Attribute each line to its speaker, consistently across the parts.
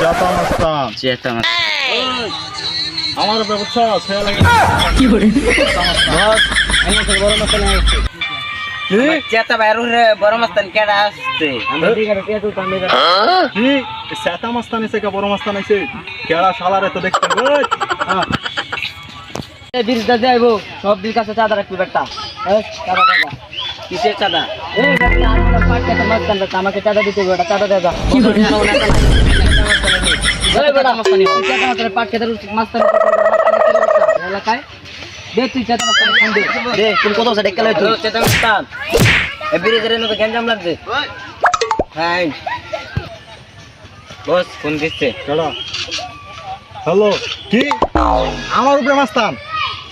Speaker 1: চেতা মাস্তান
Speaker 2: চেতা মাছ
Speaker 1: আমার ব্যবস্থা ছেলে লাগে
Speaker 3: কি করে
Speaker 2: বস আমি তো বড় মাছ নিয়ে আসছি
Speaker 1: কি
Speaker 2: চেতা বাইরে বড় মাছ কেডা আসছে আমি দিগারে পেটু টানে
Speaker 1: কি চেতা মাস্তান এসে কে বড় মাস্তান এসে কেড়া শালারে তো দেখতে গই হ্যাঁ
Speaker 2: এই বিরদা যাইবো সব দিন কাছে চাঁদা রাখবি বেটা এই চাঁদা দাদা কিসের চাঁদা এই বেটা আমরা পাটকে মাছ কান আমাকে চাঁদা দিতে হবে বেটা চাঁদা দাদা
Speaker 3: কি করে
Speaker 2: এই বেটা মাছ নিও চাঁদা মাছ পাটকে মাছ এলাকায় দে তুই চাঁদা মাছ খান দে দে তুমি কত আছে ডেকে লই তুই চাঁদা মাছ খান এই বিরদের এনে তো গঞ্জাম লাগছে হাই বস ফোন দিচ্ছে
Speaker 1: কেড়া হ্যালো কি আমার উপরে মাস্তান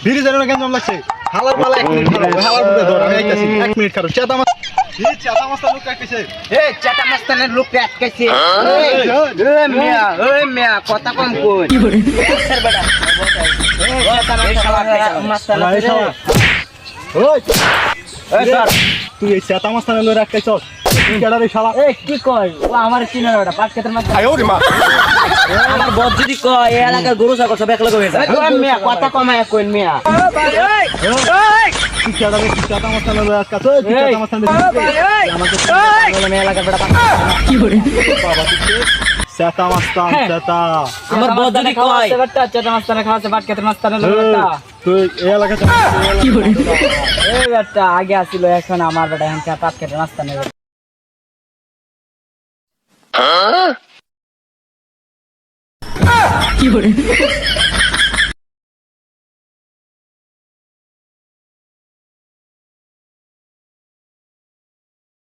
Speaker 1: বিড়ি জানো না কেন লাগছে হালার পালা 1 মিনিট খারাপ হালার উপরে ধর আমি আইতাছি 1 মিনিট খারাপ চেতা মাস্তান কি চেতা মাস্তান লোক কাটছে
Speaker 2: এই চাটা মাস্তানের লোক আটকাইছে এই মিয়া কথা কম কই
Speaker 3: কি করে
Speaker 2: স্যার বেটা এই মাস্তান
Speaker 1: এই শালা ওই
Speaker 2: এই স্যার
Speaker 1: তুই এই চেতা মাস্তান লই রাখছস কেডা রে শালা
Speaker 2: এই কি কই ও আমার চিনা বেটা পাঁচ ক্ষেতের মাস্তান
Speaker 1: আয় ওরে মা
Speaker 2: আমার বদ যদি কয় এই এলাকার গরু ছাগল সব একলা কই যায় ওই মিয়া কথা কমায় কই মিয়া
Speaker 1: তুই কেডা রে চেতা মাস্তান লই রাখছস তুই চেতা মাস্তান
Speaker 2: আমাকে বলে এলাকার বেটা
Speaker 3: কি করে
Speaker 1: বাবা তুই চেতা মাস্তান চেতা
Speaker 2: আমার বদ যদি কয় বেটা চাটা মাস্তানে খাওয়াছে পাঁচ ক্ষেতের মাস্তানের লোক বেটা
Speaker 1: তুই এই এলাকাতে
Speaker 3: কি করে
Speaker 2: এই বেটা আগে আসিল এখন আমার বেটা এখন পাঁচ ক্ষেতের মাস্তানের
Speaker 3: কি করে